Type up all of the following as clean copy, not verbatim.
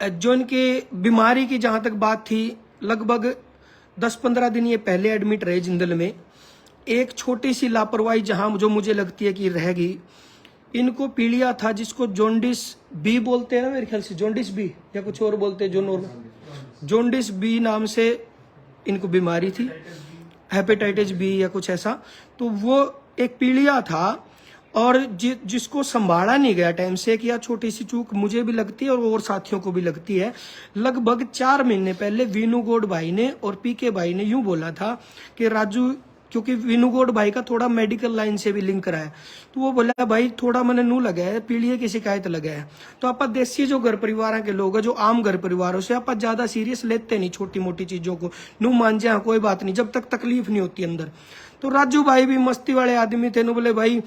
जो इनकी बीमारी की जहां तक बात थी, लगभग 10-15 दिन ये पहले एडमिट रहे जिंदल में। एक छोटी सी लापरवाही जहां जो मुझे लगती है कि रहेगी, इनको पीलिया था जिसको जॉन्डिस बी बोलते हैं ना मेरे ख्याल से, जॉन्डिस बी या कुछ और बोलते हैं, जो नॉर्मल जॉन्डिस बी नाम से इनको बीमारी थी, हेपेटाइटिस बी या कुछ ऐसा। तो वो एक पीलिया था और जिसको संभाला नहीं गया टाइम से, कि यह छोटी सी चूक मुझे भी लगती है और साथियों को भी लगती है। लगभग 4 महीने पहले वीनूगौड़ भाई ने और पीके भाई ने यूं बोला था कि राजू, क्योंकि वीनूगौड़ भाई का थोड़ा मेडिकल लाइन से भी लिंक रहा है, तो वो बोला भाई थोड़ा मैंने नू लगा है, पीलिया की शिकायत लगा है। तो आप देसी जो घर परिवार के लोग हैं, जो आम घर परिवारों से आप ज्यादा सीरियस लेते नहीं छोटी मोटी चीजों को, नू मान जाए कोई बात नहीं जब तक तकलीफ नहीं होती अंदर। तो राजू भाई भी मस्ती वाले आदमी थे, नु बोले भाई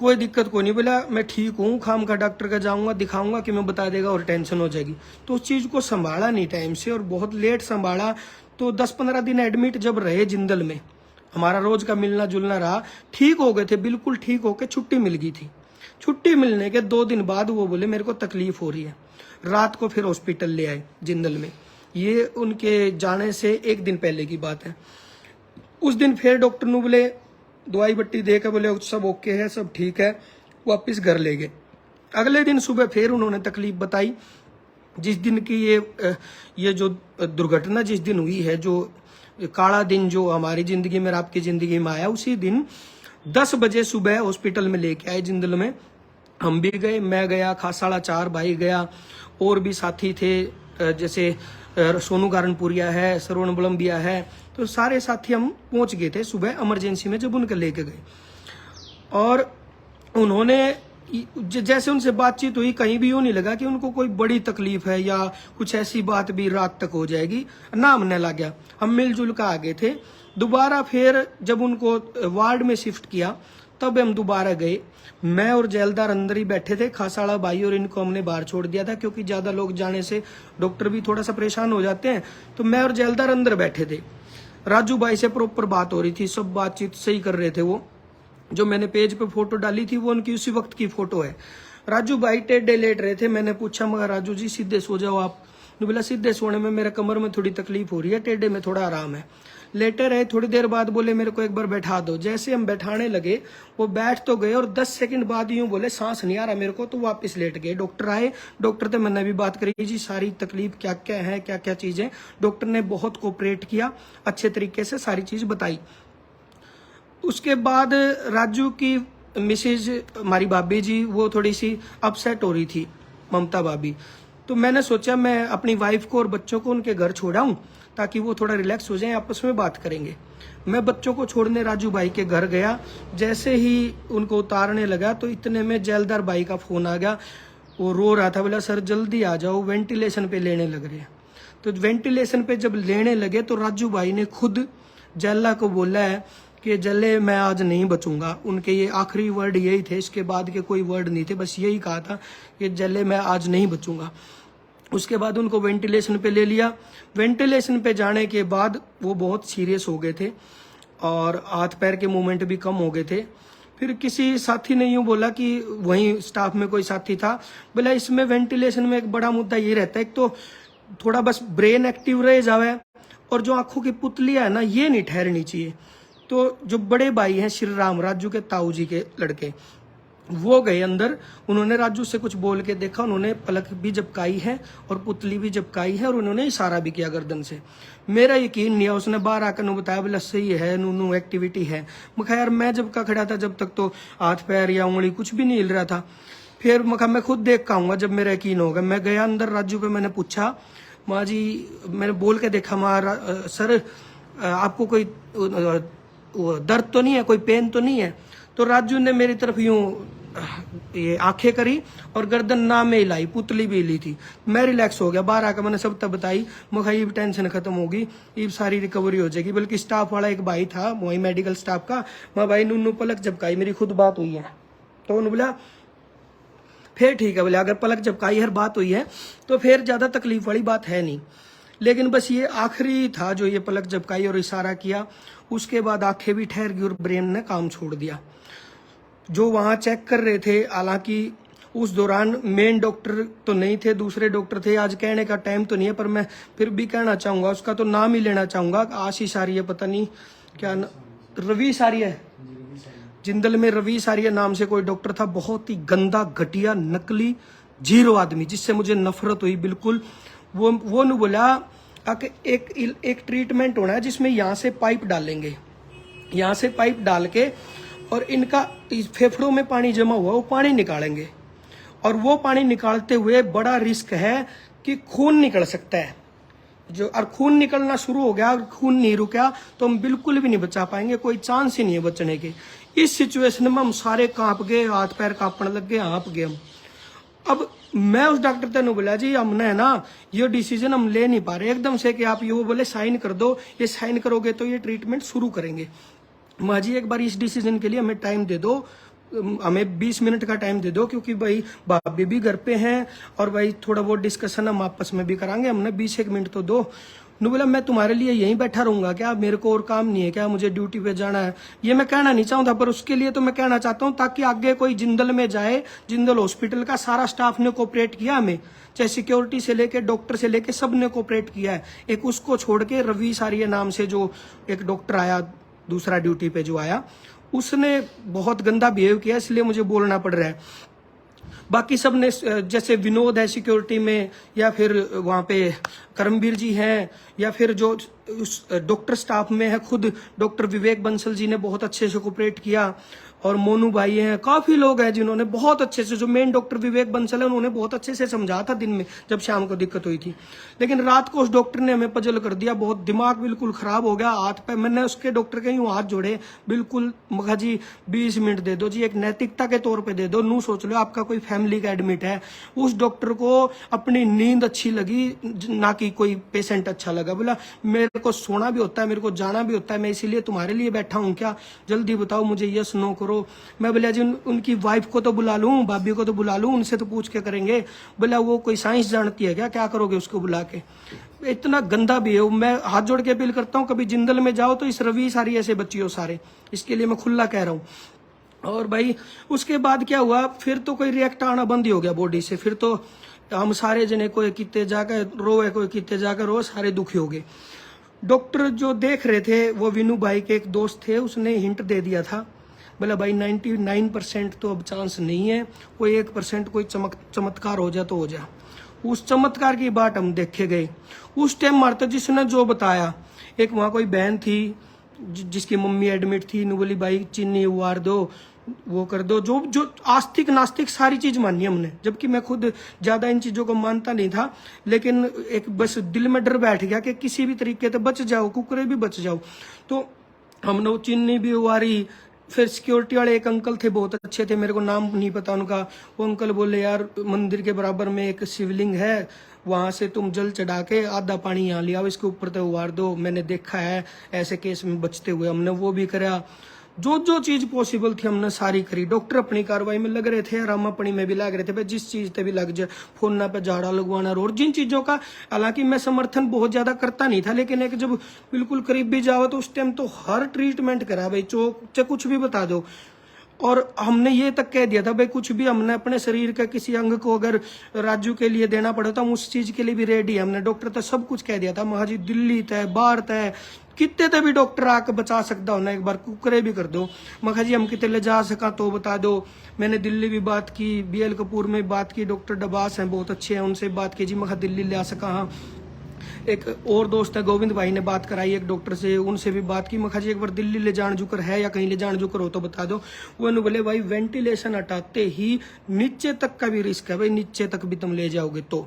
कोई दिक्कत को नहीं, बोला मैं ठीक हूँ, खाम का डॉक्टर का जाऊंगा दिखाऊंगा कि मैं बता देगा और टेंशन हो जाएगी। तो उस चीज को संभाला नहीं टाइम से और बहुत लेट संभाला। तो 10-15 दिन एडमिट जब रहे जिंदल में, हमारा रोज का मिलना जुलना रहा, ठीक हो गए थे, बिल्कुल ठीक होके छुट्टी मिल गई थी। छुट्टी मिलने के 2 दिन बाद वो बोले मेरे को तकलीफ हो रही है। रात को फिर हॉस्पिटल ले आए जिंदल में, ये उनके जाने से 1 दिन पहले की बात है। उस दिन फिर डॉक्टर ने बोले दवाई बट्टी देकर बोले सब ओके है, सब ठीक है, वापिस घर ले गए। अगले दिन सुबह फिर उन्होंने तकलीफ बताई। जिस दिन की ये जो दुर्घटना जिस दिन हुई है, जो काला दिन जो हमारी जिंदगी में आपकी जिंदगी में आया, उसी दिन 10 बजे सुबह हॉस्पिटल में लेके आए जिंदल में। हम भी गए, मैं गया, खासाड़ा 4 भाई गया, और भी साथी थे, जैसे सोनू कारणपुरिया है, श्रवण बलम्बिया है, तो सारे साथी हम पहुंच गए थे सुबह इमरजेंसी में जब उनके लेके गए। और उन्होंने जैसे उनसे बातचीत हुई, कहीं भी यूं नहीं लगा कि उनको कोई बड़ी तकलीफ है या कुछ ऐसी बात भी रात तक हो जाएगी, ना हमने लग गया। हम मिलजुल कर आ गए थे। दोबारा फिर जब उनको वार्ड में शिफ्ट किया तब हम दोबारा गए। मैं और जेलदार अंदर ही बैठे थे, खासाड़ा भाई और इनको हमने बाहर छोड़ दिया था, क्योंकि ज्यादा लोग जाने से डॉक्टर भी थोड़ा सा परेशान हो जाते हैं। तो मैं और जेलदार अंदर बैठे थे। राजू भाई से प्रॉपर बात हो रही थी, सब बातचीत सही कर रहे थे। वो जो मैंने पेज पे फोटो डाली थी वो उनकी उसी वक्त की फोटो है। राजू भाई टेढ़े लेट रहे थे। मैंने पूछा मगर राजू जी सीधे सो जाओ आप। बोला सीधे सोने में मेरे कमर में थोड़ी तकलीफ हो रही है, टेढ़े में थोड़ा आराम है। लेटे रहे, थोड़ी देर बाद बोले मेरे को एक बार बैठा दो। जैसे हम बैठाने लगे वो बैठ तो गए और 10 सेकंड बाद यूं बोले सांस नहीं आ रहा मेरे को, तो वापस लेट गए। डॉक्टर आए, डॉक्टर से मैंने भी बात करी जी सारी तकलीफ क्या क्या है, क्या क्या चीजें। डॉक्टर ने बहुत कोऑपरेट किया, अच्छे तरीके से सारी चीज बताई। उसके बाद राजू की मिसेज हमारी भाभी जी वो थोड़ी सी अपसेट हो रही थी, ममता भाभी। तो मैंने सोचा मैं अपनी वाइफ को और बच्चों को उनके घर छोड़ाऊं ताकि वो थोड़ा रिलैक्स हो जाएं, आपस में बात करेंगे। मैं बच्चों को छोड़ने राजू भाई के घर गया। जैसे ही उनको उतारने लगा तो इतने में जेलदार भाई का फोन आ गया। वो रो रहा था, बोला सर जल्दी आ जाओ, वेंटिलेशन पे लेने लग रहे हैं। तो वेंटिलेशन पे जब लेने लगे तो राजू भाई ने खुद जेला को बोला है कि जल्ले मैं आज नहीं बचूंगा। उनके ये आखिरी वर्ड यही थे, इसके बाद के कोई वर्ड नहीं थे, बस यही कहा था कि जल्ले मैं आज नहीं बचूंगा। उसके बाद उनको वेंटिलेशन पे ले लिया। वेंटिलेशन पे जाने के बाद वो बहुत सीरियस हो गए थे और हाथ पैर के मूवमेंट भी कम हो गए थे। फिर किसी साथी ने यूं बोला कि वहीं स्टाफ में कोई साथी था, बोला इसमें वेंटिलेशन में एक बड़ा मुद्दा ये रहता है, एक तो थोड़ा बस ब्रेन एक्टिव रह जावे और जो आंखों की पुतलियां है ना ये नहीं ठहरनी चाहिए। तो जो बड़े भाई हैं श्री राम, राजू के ताऊ जी के लड़के, वो गए अंदर। उन्होंने राजू से कुछ बोल के देखा, उन्होंने पलक भी झपकाई है और पुतली भी झपकाई है और उन्होंने इशारा भी किया गर्दन से। मेरा यकीन नहीं है, उसने बाहर आकर नु बताया बोला सही है, नू एक्टिविटी है। मैं यार मैं जब का खड़ा था जब तक तो हाथ पैर या उंगली कुछ भी नहीं हिल रहा था। फिर मैं खुद देख के आऊंगा जब मेरा यकीन होगा। मैं गया अंदर, राजू पे मैंने पूछा माँ जी, मैंने बोल के देखा माँ सर आपको कोई दर्द तो नहीं है, कोई पेन तो नहीं है? तो राजू ने मेरी तरफ यूं ये आंखें करी और गर्दन ना में हिलाई, पुतली भी हिली थी। मैं रिलैक्स हो गया। बाहर आकर मैंने सब तब बताई, मुझे टेंशन खत्म होगी, ये सारी रिकवरी हो जाएगी। बल्कि स्टाफ वाला एक भाई था वही मेडिकल स्टाफ का, मैं भाई नूनू पलक झपकाई, मेरी खुद बात हुई है। तो उन्होंने बोला फिर ठीक है, बोले अगर पलक झपकाई हर बात हुई है तो फिर ज्यादा तकलीफ वाली बात है नहीं। लेकिन बस ये आखिरी था जो ये पलक झपकाई और इशारा किया, उसके बाद आंखें भी ठहर गई और ब्रेन ने काम छोड़ दिया। जो वहां चेक कर रहे थे, हालांकि उस दौरान मेन डॉक्टर तो नहीं थे, दूसरे डॉक्टर थे। आज कहने का टाइम तो नहीं है, पर मैं फिर भी कहना चाहूंगा, उसका तो नाम ही लेना चाहूंगा। आशीष आर्य, पता नहीं क्या रवि सारिया, जिंदल में रवि सारिया नाम से कोई डॉक्टर था। बहुत ही गंदा, घटिया, नकली, जीरो आदमी, जिससे मुझे नफरत हुई बिल्कुल। वो ने बोला कि एक ट्रीटमेंट होना है जिसमें यहाँ से पाइप डालेंगे, यहाँ से पाइप डाल के और इनका फेफड़ों में पानी जमा हुआ वो पानी निकालेंगे, और वो पानी निकालते हुए बड़ा रिस्क है कि खून निकल सकता है। जो और खून निकलना शुरू हो गया और खून नहीं रुका तो हम बिल्कुल भी नहीं बचा पाएंगे, कोई चांस ही नहीं है बचने के। इस सिचुएशन में हम सारे कांप गए, हाथ पैर कांपने लग गए, हाँप गए हम। अब मैं उस डॉक्टर से बोला, जी हमने है ना ये डिसीजन हम ले नहीं पा रहे एकदम से कि आप ये, वो बोले साइन कर दो, ये साइन करोगे तो ये ट्रीटमेंट शुरू करेंगे। माँ जी एक बार इस डिसीजन के लिए हमें टाइम दे दो, हमें 20 मिनट का टाइम दे दो, क्योंकि भाई भाभी भी घर पे हैं और भाई थोड़ा बहुत डिस्कशन हम आपस में भी करांगे, हमने 20 मिनट तो दो। ने बोला मैं तुम्हारे लिए यहीं बैठा रहूंगा क्या, मेरे को और काम नहीं है क्या, मुझे ड्यूटी पे जाना है। ये मैं कहना नहीं चाहता, पर उसके लिए तो मैं कहना चाहता हूँ ताकि आगे कोई जिंदल में जाए, जिंदल हॉस्पिटल का सारा स्टाफ ने कोऑपरेट किया हमें, चाहे सिक्योरिटी से लेके डॉक्टर से लेके सब ने कोऑपरेट किया है। एक उसको छोड़ के रवि सारिया नाम से जो एक डॉक्टर आया दूसरा ड्यूटी पे जो आया, उसने बहुत गंदा बिहेव किया, इसलिए मुझे बोलना पड़ रहा है। बाकी सब ने, जैसे विनोद है सिक्योरिटी में, या फिर वहाँ पे करमवीर जी हैं, या फिर जो डॉक्टर स्टाफ में है खुद डॉक्टर विवेक बंसल जी ने बहुत अच्छे से कोऑपरेट किया, और मोनू भाई हैं, काफी लोग हैं जिन्होंने बहुत अच्छे से, जो मेन डॉक्टर विवेक बंसल है उन्होंने बहुत अच्छे से समझा था दिन में जब शाम को दिक्कत हुई थी। लेकिन रात को उस डॉक्टर ने हमें पजल कर दिया, बहुत दिमाग बिल्कुल खराब हो गया। हाथ पे मैंने उसके डॉक्टर के यूं हाथ जोड़े बिल्कुल, मखा जी 20 मिनट दे दो जी, एक नैतिकता के तौर पर दे दो, नू सोच लो आपका कोई फैमिली का एडमिट है। उस डॉक्टर को अपनी नींद अच्छी लगी, ना कि कोई पेशेंट अच्छा लगा। बोला मेरे को सोना भी होता है, मेरे को जाना भी होता है, मैं इसीलिए तुम्हारे लिए बैठा हूँ क्या, जल्दी बताओ मुझे, यस नो करो। मैं बोला जी उनकी वाइफ को तो बुला लूं, भाभी को तो बुला लूं, उनसे तो पूछ के करेंगे। बोला वो कोई साइंस जानती है क्या करोगे उसको बुला के। इतना गंदा भी है। मैं हाथ जोड़ के अपील करता हूँ, कभी जिंदल में जाओ तो इस रवि सारी ऐसे बच्चियों सारे, इसके लिए मैं खुला कह रहा हूँ। और भाई उसके बाद क्या हुआ, फिर तो कोई रिएक्ट आना बंद ही हो गया बॉडी से। फिर तो हम सारे जने कोई कितने जाकर रोए, कोई कितने जाकर रो, सारे दुखी हो गए। डॉक्टर जो देख रहे थे वो विनू भाई के एक दोस्त थे, उसने हिंट दे दिया था, बोला भाई 99% तो अब चांस नहीं है, कोई 1% कोई चमत्कार हो जा तो हो जा। उस चमत्कार की बात हम देखे गए। उस टाइम मारता जिसने जो बताया, एक वहाँ कोई बहन थी जिसकी मम्मी एडमिट थी, नु बोली भाई चीनी उबार दो, वो कर दो, जो आस्तिक नास्तिक सारी चीज मानी हमने, जबकि मैं खुद ज्यादा इन चीजों को मानता नहीं था। लेकिन एक बस दिल में डर बैठ गया कि किसी भी तरीके से बच जाओ, कुकरे भी बच जाओ। तो हमने वो चीनी भी उबारी। फिर सिक्योरिटी वाले एक अंकल थे, बहुत अच्छे थे, मेरे को नाम नहीं पता उनका। वो अंकल बोले यार मंदिर के बराबर में एक शिवलिंग है, वहां से तुम जल चढ़ा के आधा पानी यहाँ लिया, इसके ऊपर तो उबार दो, मैंने देखा है ऐसे केस में बचते हुए। हमने वो भी करा, जो चीज पॉसिबल थी हमने सारी करी। डॉक्टर अपनी कार्रवाई में लग रहे थे, रामापणी में भी लग रहे थे, भाई जिस चीज पे भी लग जाए, फोन पे झाड़ा लगवाना और जिन चीजों का, हालांकि मैं समर्थन बहुत ज्यादा करता नहीं था, लेकिन एक जब बिल्कुल करीब भी जाओ तो उस टाइम तो हर ट्रीटमेंट करा भाई, चाहे कुछ भी बता दो। और हमने ये तक कह दिया था भाई कुछ भी हमने अपने शरीर का किसी अंग को अगर राजू के लिए देना पड़ा तो हम उस चीज के लिए भी रेडी है। हमने डॉक्टर तक सब कुछ कह दिया था, महाजी दिल्ली तय बाहर तय कितने तक भी डॉक्टर आके बचा सकता हो ना, एक बार कुकरे भी कर दो। मखा जी हम कितने ले जा सका तो बता दो। मैंने दिल्ली भी बात की, BL कपूर में बात की, डॉक्टर डबास हैं बहुत अच्छे हैं, उनसे बात की जी, मखा दिल्ली ले आ सका। हाँ एक और दोस्त है गोविंद भाई ने बात कराई एक डॉक्टर से, उनसे भी बात की। मखा जी एक बार दिल्ली ले जान जुकर है या कहीं ले जान जुकर हो तो बता दो। वो बोले भाई वेंटिलेशन हटाते ही नीचे तक का भी रिस्क है भाई, नीचे तक भी तुम ले जाओगे तो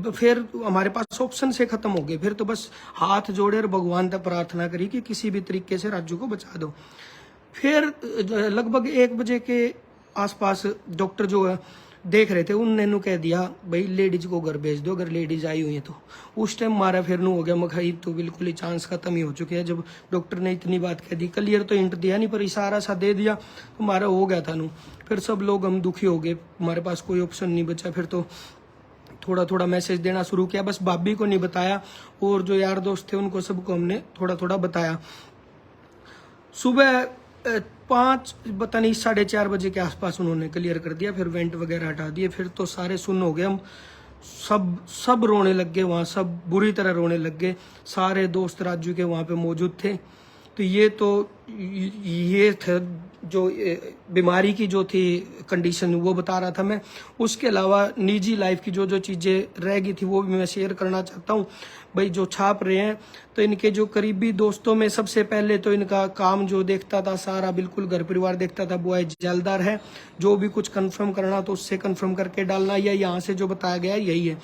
फिर हमारे पास ऑप्शन से खत्म हो गए। फिर तो बस हाथ जोड़े और भगवान तक प्रार्थना करी कि किसी भी तरीके से राजू को बचा दो। फिर लगभग 1 बजे के आसपास डॉक्टर जो है देख रहे थे, उनने नु कह दिया भाई लेडीज को घर भेज दो, अगर लेडीज आई हुई है तो। उस टाइम मारा फिर नु हो गया, मखाई तो बिल्कुल ही चांस खत्म ही हो चुके हैं। जब डॉक्टर ने इतनी बात कह दी, क्लियर तो हिंट दिया नहीं पर इशारा सा दे दिया तो हमारा हो गया था नु। फिर सब लोग हम दुखी हो गए, हमारे पास कोई ऑप्शन नहीं बचा। फिर तो थोड़ा थोड़ा मैसेज देना शुरू किया, बस भाभी को नहीं बताया और जो यार दोस्त थे उनको सबको हमने थोड़ा थोड़ा बताया। सुबह 5 पता नहीं 4:30 बजे के आसपास उन्होंने क्लियर कर दिया। फिर वेंट वगैरह हटा दिए, फिर तो सारे सुन्न हो गए हम। सब रोने लग गए वहाँ, सब बुरी तरह रोने लग गए। सारे दोस्त राजू के वहाँ पे मौजूद थे। तो ये था जो बीमारी की जो थी कंडीशन, वो बता रहा था मैं। उसके अलावा निजी लाइफ की जो चीज़ें रह गई थी वो भी मैं शेयर करना चाहता हूँ। भाई जो छाप रहे हैं, तो इनके जो करीबी दोस्तों में सबसे पहले तो इनका काम जो देखता था सारा, बिल्कुल घर परिवार देखता था, वो है जैलदार है। जो भी कुछ कंफर्म करना तो उससे कंफर्म करके डालना, या यहाँ से जो बताया गया यही है।